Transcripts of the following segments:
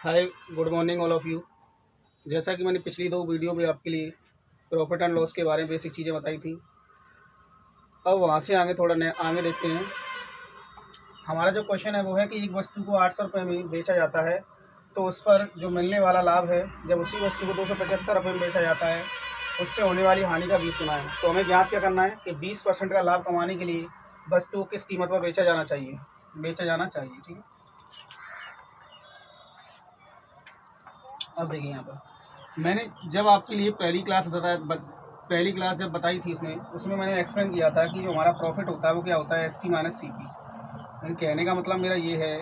Hi, good morning all of you. जैसा कि मैंने पिछली 2 वीडियो में आपके लिए प्रॉफ़िट एंड लॉस के बारे में बेसिक चीज़ें बताई थी। अब वहाँ से आगे थोड़ा आगे देखते हैं। हमारा जो क्वेश्चन है वो है कि एक वस्तु को 800 रुपये में बेचा जाता है, तो उस पर जो मिलने वाला लाभ है, जब उसी वस्तु को 275 रुपये में बेचा जाता है, उससे होने वाली हानि का 20 गुना है। तो हमें ज्ञात क्या करना है कि 20% का लाभ कमाने के लिए वस्तु को किस कीमत पर बेचा जाना चाहिए। ठीक है। अब देखिए यहाँ पर मैंने जब आपके लिए पहली क्लास जब बताई थी उसमें मैंने एक्सप्लेन किया था कि जो हमारा प्रॉफिट होता है वो क्या होता है, S P minus C P. कहने का मतलब मेरा ये है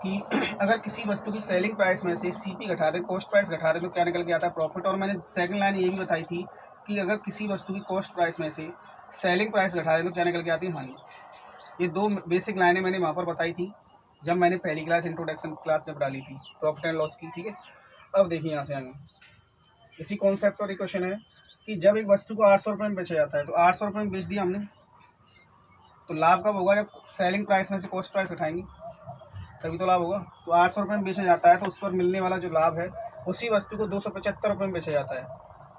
कि अगर किसी वस्तु की सेलिंग प्राइस में से सी पी घटा दें, कॉस्ट प्राइस घटा दें, तो क्या निकल के आता है, प्रॉफिट। और मैंने सेकंड लाइन ये भी बताई थी कि अगर किसी वस्तु की कॉस्ट प्राइस में से सेलिंग प्राइस घटा दें तो क्या निकल के आती है, हानि। ये 2 बेसिक लाइनें मैंने वहाँ पर बताई थी जब मैंने पहली क्लास इंट्रोडक्शन क्लास जब डाली थी प्रॉफिट एंड लॉस की। ठीक है। अब देखिए यहाँ से आगे इसी कॉन्सेप्ट पर क्वेश्चन है कि जब एक वस्तु को 800 रुपये में बेचा जाता है, तो 800 रुपये में बेच दिया हमने, तो लाभ कब होगा, जब सेलिंग प्राइस में से कॉस्ट प्राइस उठाएंगे तभी तो लाभ होगा। तो 800 रुपये में बेचा जाता है, तो उस पर मिलने वाला जो लाभ है उसी वस्तु को 275 रुपये में बेचा जाता है।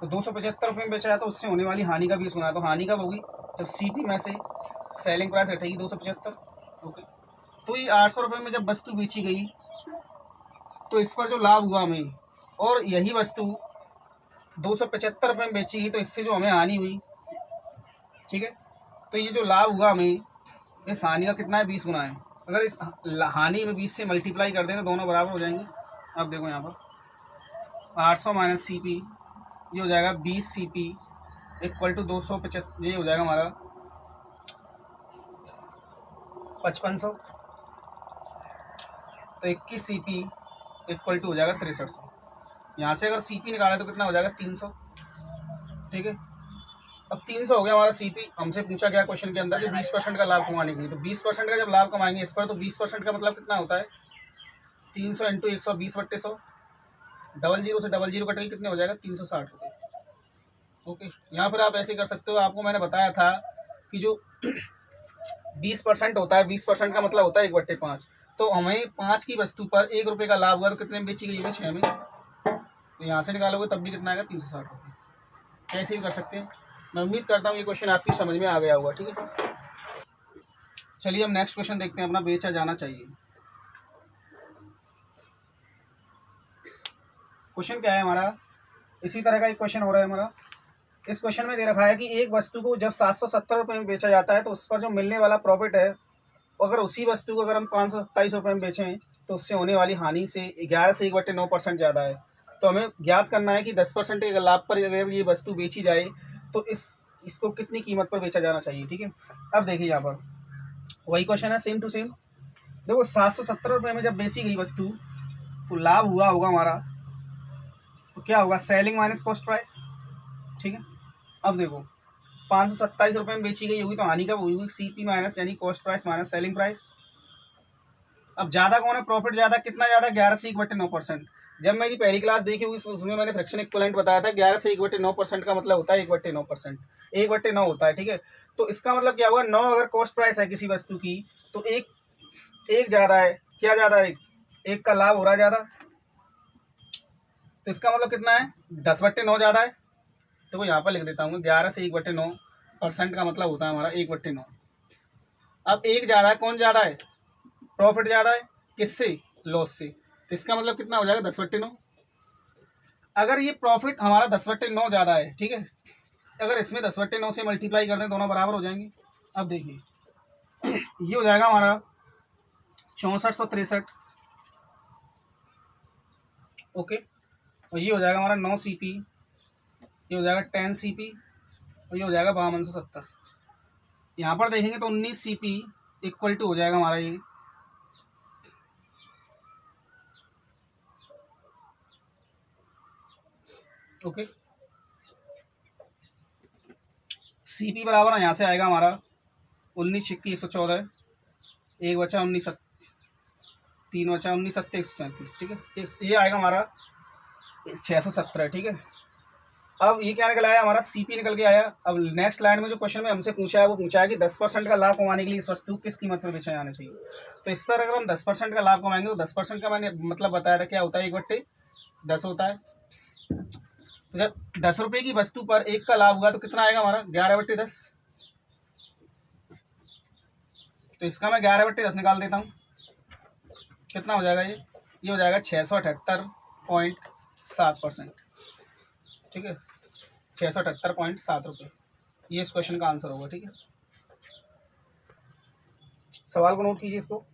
तो 275 रुपये में बेचा जाता है, उससे होने वाली हानि का 20 गुना है। तो हानि कब होगी, जब सी पी में से सेलिंग प्राइस घटेगी 275। ओके। तो ये 800 रुपये में जब वस्तु बेची गई तो इस पर जो लाभ हुआ हमें, और यही वस्तु 275 रुपये में बेची गई, तो इससे जो हमें हानि हुई, ठीक है, तो ये जो लाभ हुआ हमें, इस हानि का कितना है, 20 गुना है। अगर इस हानि में 20 से मल्टीप्लाई कर दें तो दोनों बराबर हो जाएंगे। अब देखो यहाँ पर 800 माइनस सी पी, ये हो जाएगा 20 सी पी इक्वल टू 275, ये हो जाएगा हमारा 5500। तो 21 सी पी इक्वल टू हो जाएगा 6300। यहाँ से अगर सी पी निकालें तो कितना हो जाएगा, 300। ठीक है। अब 300 हो गया हमारा सीपी। हमसे पूछा गया क्वेश्चन के अंदर कि 20% का लाभ कमाने के लिए, तो 20% का जब लाभ कमाएंगे इस पर, तो 20% का मतलब कितना होता है, 300 इंटू 120/100, डबल जीरो से डबल जीरो कटेगी, कितने हो जाएगा, 360 रुपये। ओके। यहाँ फिर आप ऐसे कर सकते हो, आपको मैंने बताया था कि जो 20% होता है, 20% का मतलब होता है 1/5। तो हमें 5 की वस्तु पर 1 रुपये का लाभ हुआ, तो कितने में बेची गई है, 6 में। तो यहाँ से निकालोगे तब भी कितना आएगा, 360 रुपये। ऐसे भी कर सकते हैं। मैं उम्मीद करता हूँ ये क्वेश्चन आपकी समझ में आ गया होगा। ठीक है। चलिए हम नेक्स्ट क्वेश्चन देखते हैं अपना, बेचा जाना चाहिए। क्वेश्चन क्या है हमारा, इसी तरह का एक क्वेश्चन हो रहा है हमारा। इस क्वेश्चन में दे रखा है कि एक वस्तु को जब 770 रुपये में बेचा जाता है, तो उस पर जो मिलने वाला प्रॉफिट है, अगर उसी वस्तु को अगर हम 527 रुपये में बेचें तो उससे होने वाली हानि से 11 से 1/9% ज़्यादा है। तो हमें ज्ञात करना है कि 10% के लाभ पर अगर ये वस्तु बेची जाए तो इसको कितनी कीमत पर बेचा जाना चाहिए। ठीक है। अब देखिए यहाँ पर वही क्वेश्चन है, सेम टू सेम। देखो 770 रुपये में जब बेची गई वस्तु, तो लाभ हुआ होगा हमारा, तो क्या होगा, सेलिंग माइनस कॉस्ट प्राइस। ठीक है। अब देखो 527 रुपये में बेची गई होगी, तो हानि कब हुई, सी पी माइनस यानी cost price minus selling price. अब ज़्यादा कौन है, प्रॉफिट ज़्यादा, कितना ज़्यादा, 11 से 1/9%। जब मेरी पहली क्लास देखी हुई उसमें मैंने फ्रैक्शन इक्विवेलेंट बताया था, 11 से 1/9% का मतलब होता है 1/9%, 1/9 होता है। ठीक है। तो इसका मतलब क्या हुआ, 9 अगर कॉस्ट प्राइस है किसी वस्तु की, तो एक ज़्यादा है, क्या ज़्यादा है, एक का लाभ हो रहा है ज़्यादा, तो इसका मतलब कितना है, 10/9 ज़्यादा है। तो वो यहाँ पर लिख देता हूँ, 11 से 1/9% का मतलब होता है हमारा 1/9। अब एक ज़्यादा है, कौन ज़्यादा है, प्रॉफिट ज़्यादा है, किससे, लॉस से। तो इसका मतलब कितना हो जाएगा, 10/9। अगर ये प्रॉफिट हमारा 10/9 ज़्यादा है, ठीक है, अगर इसमें 10/9 से मल्टीप्लाई कर दें दोनों बराबर हो जाएंगे। अब देखिए ये हो जाएगा हमारा 6463। ओके। और ये हो जाएगा हमारा 9 सी पी, ये हो जाएगा 10 सी पी, और ये हो जाएगा 5270। यहाँ पर देखेंगे तो 19 सी पी इक्वल टू हो जाएगा हमारा ये ओके। सी पी बराबर यहाँ से आएगा हमारा 19 छिक्की 114, एक बचा 19, 3 बचा 19 सत्ते 137। ठीक है। ये आएगा हमारा 617। ठीक है। अब ये क्या निकल आया हमारा, सीपी निकल के आया। अब नेक्स्ट लाइन में जो क्वेश्चन में हमसे पूछा है वो पूछा है कि 10% का लाभ कमाने के लिए इस वस्तु किस कीमत पर बेचा जाना चाहिए। तो इस पर अगर हम 10% का लाभ कमाएंगे तो 10% का मैंने मतलब बताया था क्या होता है, 1/10 होता है। तो जब 10 रुपये की वस्तु पर 1 का लाभ हुआ तो कितना आएगा हमारा, 11/10। तो इसका मैं 11/10 निकाल देता हूँ, कितना हो जाएगा ये हो जाएगा 678.7%। ठीक है, 678.7 रुपये, ये इस क्वेश्चन का आंसर होगा। ठीक है, सवाल को नोट कीजिए इसको।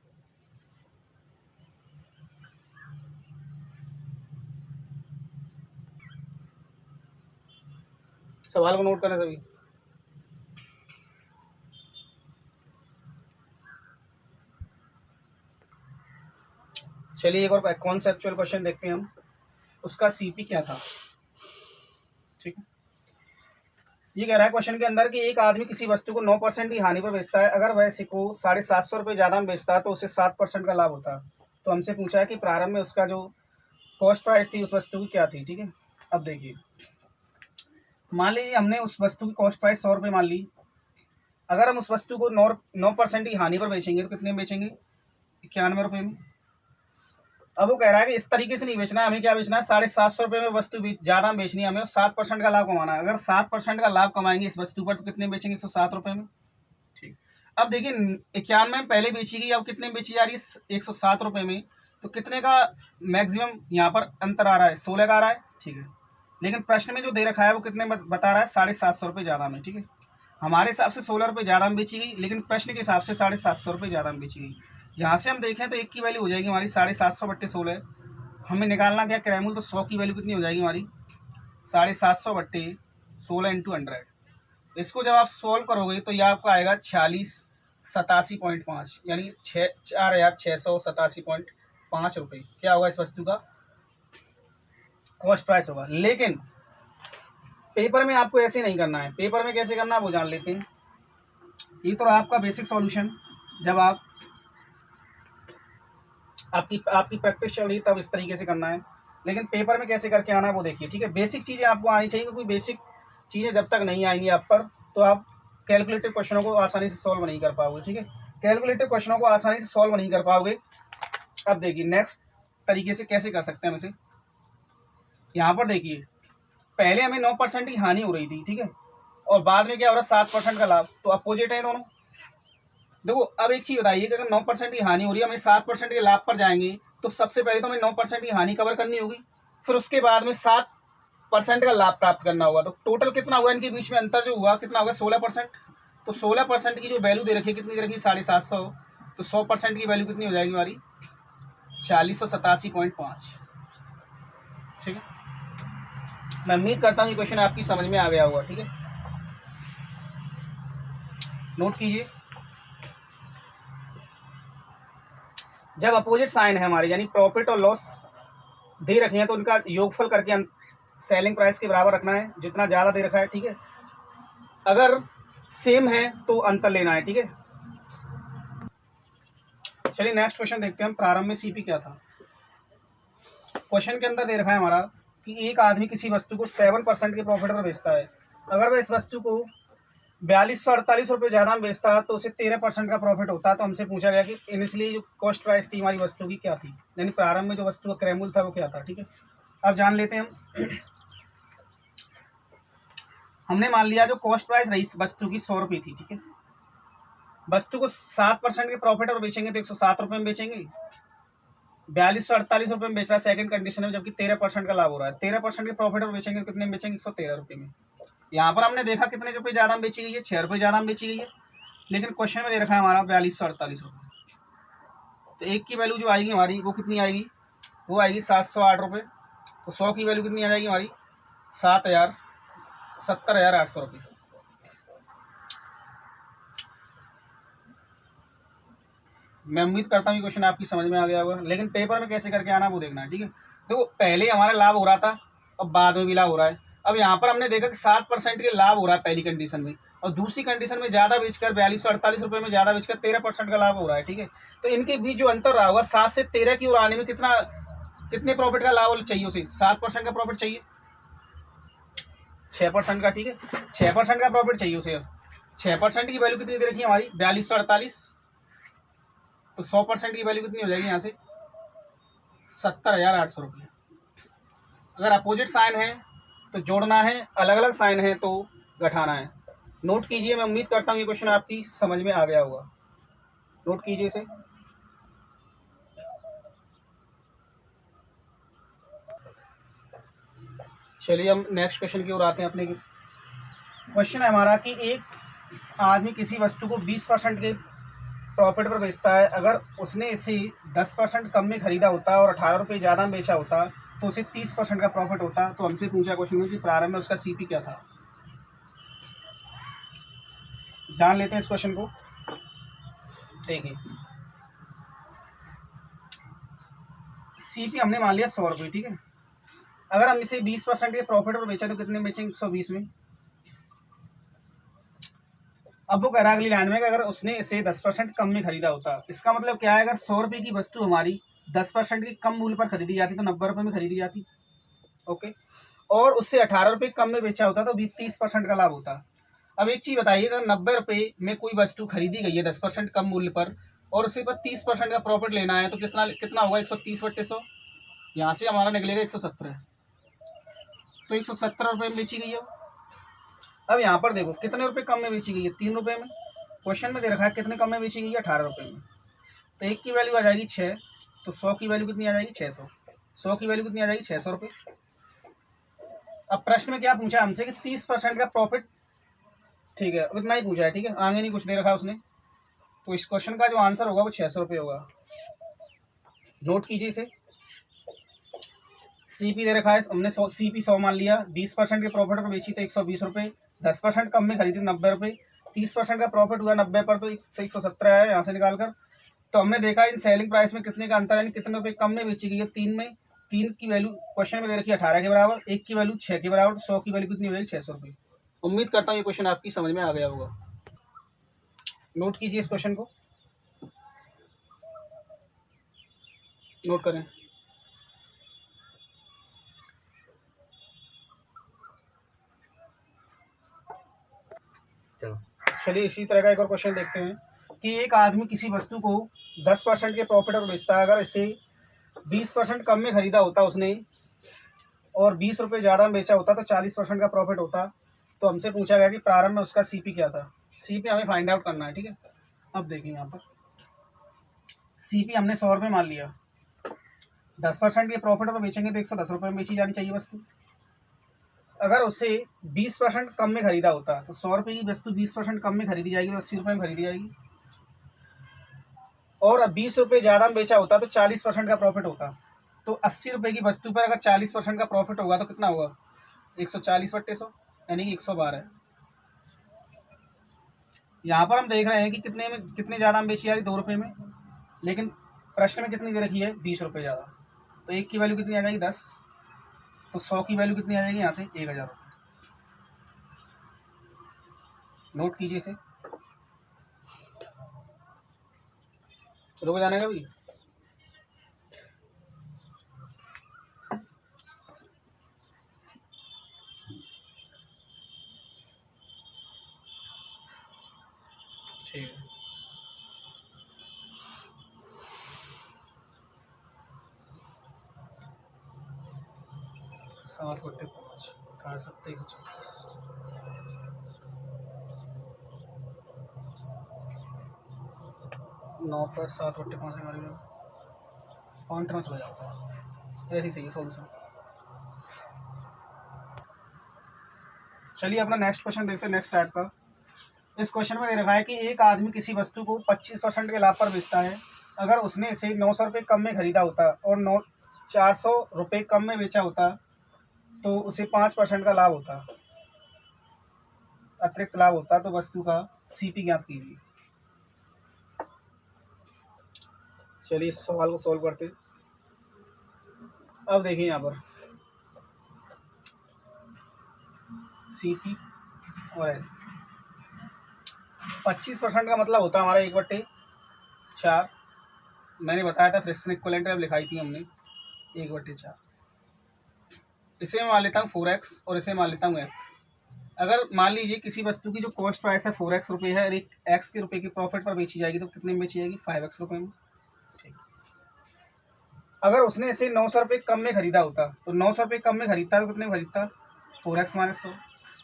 सवाल को नोट करें सभी। चलिए एक और कॉन्सेप्चुअल क्वेश्चन देखते हैं हम, उसका सीपी क्या था। ठीक है, ये कह रहा है क्वेश्चन के अंदर कि एक आदमी किसी वस्तु को 9% की हानि पर बेचता है, अगर वह इसे को 750 रुपये ज़्यादा में बेचता है तो उसे 7% का लाभ होता है। तो हमसे पूछा है कि प्रारंभ में उसका जो कॉस्ट प्राइस थी उस वस्तु की क्या थी। ठीक है, अब देखिए, मान लीजिए हमने उस वस्तु की कॉस्ट प्राइस 100 रुपये मान ली। अगर हम उस वस्तु को 9% की हानि पर बेचेंगे तो कितने में बेचेंगे, 91 रुपये में। अब वो कह रहा है कि इस तरीके से नहीं बेचना है, हमें क्या बेचना है, 750 रुपये में वस्तु ज़्यादा में बेचनी है हमें, 7% का लाभ कमाना है। अगर 7% का लाभ कमाएंगे इस वस्तु पर तो कितने में बेचेंगे, 107 रुपये में। ठीक, अब देखिए 91 में पहले बेची गई, अब कितने में बेची जा रही है, 107 रुपये में। तो कितने का मैक्सिमम यहाँ पर अंतर आ रहा है, 16 का आ रहा है। ठीक है, लेकिन प्रश्न में जो दे रखा है वो कितने बता रहा है, 750 रुपये ज़्यादा में। ठीक है, हमारे हिसाब से 16 रुपये ज़्यादा में बेची गई, लेकिन प्रश्न के हिसाब से 750 रुपये ज़्यादा में बेची गई। यहाँ से हम देखें तो एक की वैल्यू हो जाएगी हमारी 750/16। हमें निकालना क्या क्रैमुल, तो 100 की वैल्यू कितनी हो जाएगी हमारी, 750/16 × 100। इसको जब आप सॉल्व करोगे तो ये आपका आएगा 4687.5, यानी 4687.5 रुपये क्या होगा इस वस्तु का कॉस्ट प्राइस होगा। लेकिन पेपर में आपको ऐसे नहीं करना है, पेपर में कैसे करना है वो जान लेते हैं। ये तो आपका बेसिक सॉल्यूशन, जब आपकी प्रैक्टिस चल रही तब इस तरीके से करना है, लेकिन पेपर में कैसे करके आना है वो देखिए। ठीक है, बेसिक चीज़ें आपको आनी चाहिए, क्योंकि बेसिक चीज़ें जब तक नहीं आएंगी आप पर तो आप कैलकुलेटिव क्वेश्चनों को आसानी से सॉल्व नहीं कर पाओगे। ठीक है, कैलकुलेटिव क्वेश्चनों को आसानी से सॉल्व नहीं कर पाओगे। अब देखिए नेक्स्ट तरीके से कैसे कर सकते हैं हम इसे। यहाँ पर देखिए, पहले हमें 9% की हानि हो रही थी, ठीक है, और बाद में क्या हो रहा है, 7% का लाभ, तो अपोजिट है दोनों। देखो अब एक चीज़ बताइए कि अगर 9% की हानि हो रही है, हमें 7% के लाभ पर जाएंगे तो सबसे पहले तो हमें 9% की हानि कवर करनी होगी, फिर उसके बाद में 7% का लाभ प्राप्त करना होगा। तो टोटल कितना हुआ, इनके बीच में अंतर जो हुआ कितना होगा, 16%। तो 16% की जो वैल्यू दे रखी है कितनी दे रखी है, 750। तो 100% की वैल्यू कितनी हो जाएगी हमारी, 4687.5। ठीक है, मैं उम्मीद करता हूँ ये क्वेश्चन आपकी समझ में आ गया होगा। ठीक है, नोट कीजिए। जब अपोजिट साइन है हमारे, यानी प्रॉफिट और लॉस दे रखे हैं, तो उनका योगफल करके सेलिंग प्राइस के बराबर रखना है, जितना ज़्यादा दे रखा है। ठीक है, अगर सेम है तो अंतर लेना है। ठीक है, चलिए नेक्स्ट क्वेश्चन देखते हैं हम। प्रारंभ में सीपी क्या था। क्वेश्चन के अंदर दे रखा है हमारा कि एक आदमी किसी वस्तु को 7% के प्रॉफिट पर बेचता है, अगर वह इस वस्तु को 4248 रुपये ज़्यादा में बेचता है तो उसे 13% का प्रॉफिट होता है। तो हमसे पूछा गया कि इनिशियली जो कॉस्ट प्राइस थी हमारी वस्तु की क्या थी, यानी प्रारंभ में जो वस्तु का क्रय था वो क्या था। ठीक है, अब जान लेते हैं हम। हमने मान लिया जो कॉस्ट प्राइस रही वस्तु की 100 रुपये थी। ठीक है, वस्तु को 7% के प्रॉफिट पर बेचेंगे तो 107 रुपये में बेचेंगे, 4248 रुपये में बेच रहा है सेकंड कंडीशन में, जबकि 13% का लाभ हो रहा है। 13% के प्रॉफिट पर बेचेंगे कितने में बेचेंगे, 113 रुपये में। यहाँ पर हमने देखा कितने रुपये ज़्यादा में बेची गई है, 6 रुपये ज़्यादा में बेची गई है, लेकिन क्वेश्चन में दे रखा है हमारा 4248 रुपये। तो एक की वैल्यू जो आएगी हमारी वो कितनी आएगी, वो आएगी 708 रुपये। तो 100 की वैल्यू कितनी आ जाएगी हमारी, 70,800 रुपये। मैं उम्मीद करता हूँ ये क्वेश्चन आपकी समझ में आ गया होगा, लेकिन पेपर में कैसे करके आना वो देखना है। ठीक है, तो पहले हमारा लाभ हो रहा था और बाद में भी लाभ हो रहा है। अब यहाँ पर हमने देखा कि 7% के लाभ हो रहा है पहली कंडीशन में, और दूसरी कंडीशन में ज़्यादा बेचकर 4248 रुपये में ज़्यादा बेचकर 13% का लाभ हो रहा है। ठीक है, तो इनके बीच जो अंतर रहा होगा 7 से 13 की ओर आने में कितने प्रॉफिट का लाभ चाहिए, उसे 7% का प्रॉफिट चाहिए। 6% का, ठीक है। 6% का प्रॉफिट चाहिए उसे। 6% की वैल्यू कितनी दे रखी है हमारी, 4248। तो 100% की वैल्यू कितनी हो जाएगी यहाँ से, 70,800 रुपये। अगर अपोजिट साइन है तो जोड़ना है, अलग अलग साइन है तो घटाना है। नोट कीजिए, मैं उम्मीद करता हूँ ये क्वेश्चन आपकी समझ में आ गया होगा। नोट कीजिए इसे। चलिए हम नेक्स्ट क्वेश्चन की ओर आते हैं अपने। क्वेश्चन है हमारा कि एक आदमी किसी वस्तु को 20% के प्रॉफिट पर बेचता है। अगर उसने इसे 10% कम में खरीदा होता और 18 रुपये ज़्यादा में बेचा होता तो उसे 30% का प्रॉफिट होता। तो हमसे पूछा क्वेश्चन में कि प्रारंभ में उसका सीपी क्या था। जान लेते हैं इस क्वेश्चन को। देखिए, सीपी हमने मान लिया 100 रुपये, ठीक है। अगर हम इसे 20% के प्रॉफिट पर बेचा तो कितने बेचेंगे, 120 में। अब वो कह रहा है अगली लाइन में कि अगर उसने इसे 10% कम में खरीदा होता। इसका मतलब क्या है, अगर 100 रुपये की वस्तु हमारी 10% के कम मूल्य पर खरीदी जाती तो 90 रुपये में खरीदी जाती, ओके। और उससे 18 रुपये कम में बेचा होता तो भी 30% का लाभ होता। अब एक चीज बताइए, अगर 90 रुपये में कोई वस्तु खरीदी गई है 10% कम मूल्य पर और उसे पर 30% का प्रॉफिट लेना है तो कितना कितना होगा, 130/100। यहाँ से हमारा निकलेगा 117। तो 117 रुपये में बेची गई है। अब यहाँ पर देखो कितने रुपए कम में बेची गई है, 3 रुपये में। क्वेश्चन में दे रखा है कितने कम में बेची गई है, 18 रुपये में। तो एक की वैल्यू आ जाएगी 6, तो 100 की वैल्यू कितनी आ जाएगी, 600। 100 की वैल्यू कितनी आ जाएगी, 600 रुपये। अब प्रश्न में क्या पूछा हमसे कि 30% का प्रॉफिट, ठीक है, इतना ही पूछा है, ठीक है, आगे नहीं कुछ दे रखा उसने। तो इस क्वेश्चन का जो आंसर होगा वो 600 रुपये होगा। नोट कीजिए इसे। सीपी दे रखा है, हमने सीपी 100 मान लिया। 20% के प्रॉफिट पर बेची तो 120 रुपये। 10% कम में खरीदी 90 रुपये। 30% का प्रॉफिट हुआ 90 पर तो 117 है यहाँ से निकाल कर। तो हमने देखा इन सेलिंग प्राइस में कितने का अंतर है, कितने रुपये कम में बेची गई है, 3 में। 3 की वैल्यू क्वेश्चन में दे रखी है 18 के बराबर, 1 की वैल्यू 6 के बराबर, 100 की वैल्यू कितनी हो जाएगी, 600 रुपये। उम्मीद करता हूँ ये क्वेश्चन आपकी समझ में आ गया होगा। नोट कीजिए इस क्वेश्चन को, नोट करें। चलिए इसी तरह का एक और क्वेश्चन देखते हैं कि एक आदमी किसी वस्तु को 10% के प्रॉफिट पर बेचता है। अगर इसे 20% कम में खरीदा होता उसने और 20 रुपये ज़्यादा में बेचा होता तो 40% का प्रॉफिट होता। तो हमसे पूछा गया कि प्रारंभ में उसका सीपी क्या था। सीपी हमें फाइंड आउट करना है, ठीक है। अब देखिए यहाँ पर सीपी हमने 100 रुपये मान लिया। 10% के प्रॉफिट पर बेचेंगे तो 110 रुपये में बेची जानी चाहिए वस्तु। अगर उसे 20% कम में खरीदा होता तो 100 रुपये की वस्तु 20% कम में खरीदी जाएगी तो 80 रुपये में खरीदी जाएगी। और अब 20 रुपये ज़्यादा में बेचा होता तो 40% का प्रॉफिट होता। तो 80 रुपये की वस्तु पर अगर 40% का प्रॉफिट होगा तो कितना होगा, 140/100 यानी कि 112। यहाँ पर हम देख रहे हैं कि कितने ज़्यादा में बेची जा रही, 2 रुपये में। लेकिन प्रश्न में कितनी दे रखी है, 20 रुपये ज़्यादा। तो एक की वैल्यू कितनी आ जाएगी, 10। तो 100 की वैल्यू कितनी आ जाएगी यहाँ से, 1000 रुपये। नोट कीजिए इसे। रुक जाने का भी। ठीक है, 7/5 18 7 140। 9 पर 7/5 हमारे पॉइंट में चला जाता है। ऐसी सही है सॉल्यूशन। चलिए अपना नेक्स्ट क्वेश्चन देखते हैं, नेक्स्ट टाइप का। इस क्वेश्चन में दे रखा है कि एक आदमी किसी वस्तु को 25% के लाभ पर बेचता है। अगर उसने इसे 900 रुपये कम में खरीदा होता और 400 रुपये कम में बेचा होता तो उसे 5% का लाभ होता, अतिरिक्त लाभ होता। तो वस्तु का सीपी ज्ञात कीजिए। चलिए इस सवाल को सॉल्व करते। अब देखिए यहाँ पर सीपी और एसपी। 25% का मतलब होता है हमारा 1/4। मैंने बताया था फ्रिक्शन इक्विवेलेंट अब लिखाई थी हमने 1/4। इसे मैं मान लेता हूँ 4x और इसे मान लेता हूँ x। अगर मान लीजिए किसी वस्तु की जो कॉस्ट प्राइस है 4x रुपये है और एक x के रुपये की प्रॉफिट पर बेची जाएगी तो कितने में बेची जाएगी? 5x रुपये में। ठीक। अगर उसने इसे 900 रुपये कम में खरीदा होता तो 900 रुपये कम में खरीदता तो कितने में खरीदता? 4x minus 100।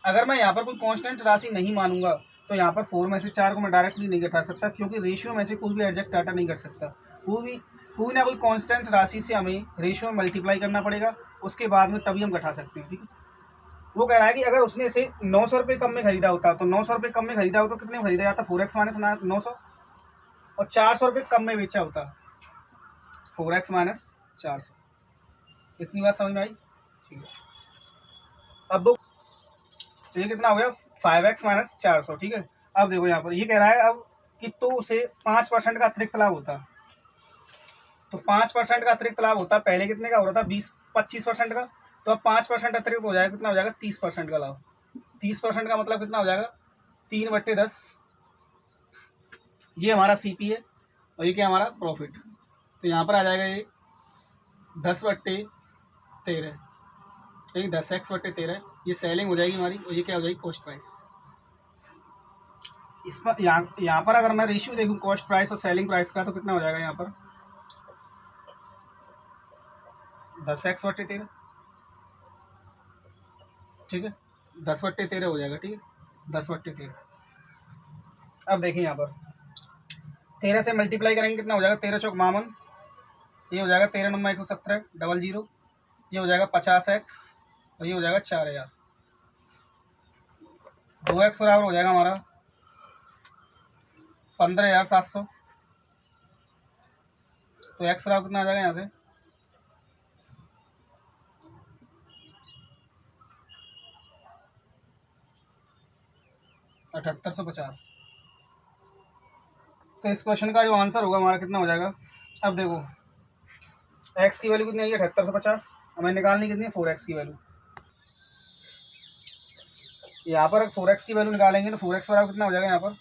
अगर मैं यहाँ पर कोई कांस्टेंट राशि नहीं मानूंगा तो यहाँ पर 4 में से 4 को मैं डायरेक्टली नहीं घटा सकता, क्योंकि रेशियो में से कोई भी एग्जैक्ट डाटा नहीं कर सकता। कोई ना कोई कांस्टेंट राशि से हमें रेशियो में मल्टीप्लाई करना पड़ेगा, उसके बाद में तभी हम घटा सकते हैं। ठीक है। वो कह रहा है कि अगर उसने इसे 900 रुपये कम में खरीदा होता तो 900 रुपये कम में खरीदा होता तो कितने में खरीदा जाता? 4x minus 900। और 400 रुपये कम में बेचा होता 4x माइनस 400। इतनी बात समझ में आई? ठीक है। अब ये कितना हो गया? 5x minus 400। ठीक है। अब देखो यहाँ पर ये कह रहा है अब कि तो उसे 5% का अतिरिक्त लाभ होता, तो 5% का अतिरिक्त लाभ होता। पहले कितने का हो रहा था? 25% का। तो अब 5% अतिरिक्त हो जाएगा, कितना हो जाएगा? 30% का लाभ। 30% का मतलब कितना हो जाएगा? 3/10। ये हमारा CP है और ये क्या हमारा प्रॉफिट। तो यहाँ पर आ जाएगा ये 10/13, यही 10x/13। ये सेलिंग हो जाएगी हमारी और ये क्या हो जाएगी? Cost price. इस पर यहाँ पर अगर मैं रेशियो देखूँ कॉस्ट प्राइस और सेलिंग प्राइस का तो कितना हो जाएगा यहाँ पर? 10x/13। ठीक है। 10/13 हो जाएगा। ठीक है। 10/13। अब देखिए यहाँ पर 13 से मल्टीप्लाई करेंगे कितना हो जाएगा? 13 चौक 52। ये हो जाएगा 13 नंबर 117 00। ये हो जाएगा 50x और ये हो जाएगा 4000। 2x बराबर हो जाएगा हमारा 15,700। तो x बराबर कितना आ जाएगा यहाँ से? 7850। तो इस क्वेश्चन का जो आंसर होगा हमारा कितना हो जाएगा? अब देखो x की वैल्यू कितनी आई है? 7850। हमें निकालनी कितनी है? 4x की वैल्यू। यहाँ पर 4x की वैल्यू निकालेंगे तो 4x बराबर कितना हो जाएगा यहाँ पर?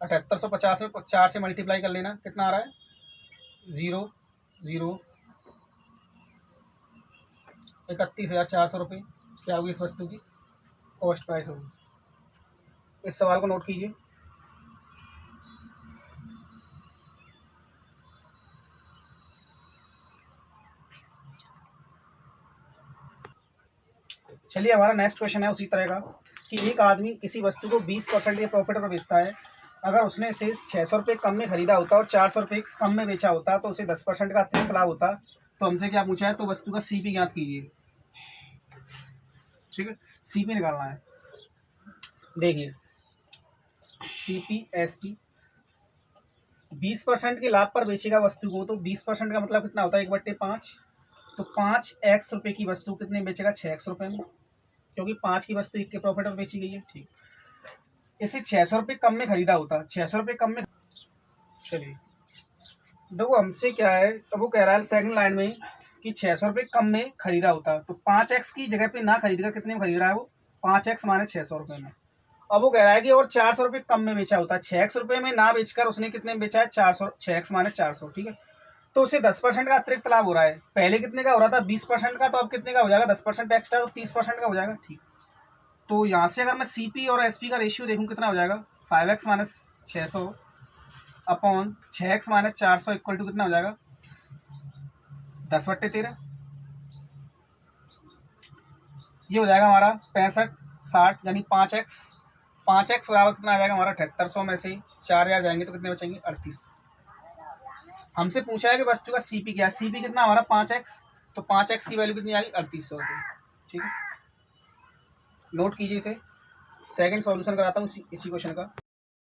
7850 में 4 से मल्टीप्लाई कर लेना, कितना आ रहा है? 0 0 31,400 रुपये क्या होगी इस वस्तु की कॉस्ट प्राइस होगी। इस सवाल को नोट कीजिए। चलिए हमारा नेक्स्ट क्वेश्चन है उसी तरह का कि एक आदमी किसी वस्तु को 20% के प्रॉफिट पर बेचता है। अगर उसने इसे 600 रुपये कम में खरीदा होता और 400 रुपये कम में बेचा होता तो उसे 10% का अतिरिक्त लाभ होता। तो हमसे क्या पूछा है? तो वस्तु का CP ज्ञात कीजिए। ठीक है। CP निकालना है। देखिए CP SP 20% के लाभ पर बेचेगा वस्तु को, तो 20% का मतलब कितना होता है? 1/5। तो 5x रुपये की वस्तु कितने में बेचेगा? 6x रुपये में, क्योंकि 5 की वस्तु 1 के प्रॉफिट पर बेची गई है। ठीक। इसे 600 रुपये कम में खरीदा होता, 600 रुपये कम में। चलिए देखो हमसे क्या है, अब वो कह रहा है सेकंड लाइन में कि 600 रुपये कम में खरीदा होता, तो 5x की जगह पे ना खरीदेगा, कितने में खरीद रहा है वो? 5x माने 600 रुपये में। अब वो कह रहा है कि और 400 रुपये कम में बेचा होता, 6x रुपये में ना बेचकर उसने कितने में बेचा है? 400। 6x माने 400। ठीक है। तो उसे 10% का अतिरिक्त लाभ हो रहा है। पहले कितने का हो रहा था? 20% का। तो अब कितने का हो जाएगा? 10% एक्स्ट्रा, तो 30% का हो जाएगा। ठीक। तो यहाँ से अगर मैं CP और SP का रेशियो देखूँ कितना हो जाएगा? 5x minus 600 upon 6x minus 400 equal to कितना हो जाएगा? 10/13। ये हो जाएगा हमारा 65 60 यानी 5x। 5x बराबर कितना आ जाएगा हमारा? 7800 में से 4000 जाएंगे तो कितने बचेंगे? 38। हमसे पूछा है कि वस्तु का CP क्या है। CP कितना हमारा? 5x। तो 5x की वैल्यू कितनी आ गई? 3800 रुपये। ठीक है। नोट कीजिए इसे। सेकंड सॉल्यूशन कराता हूँ इसी क्वेश्चन का।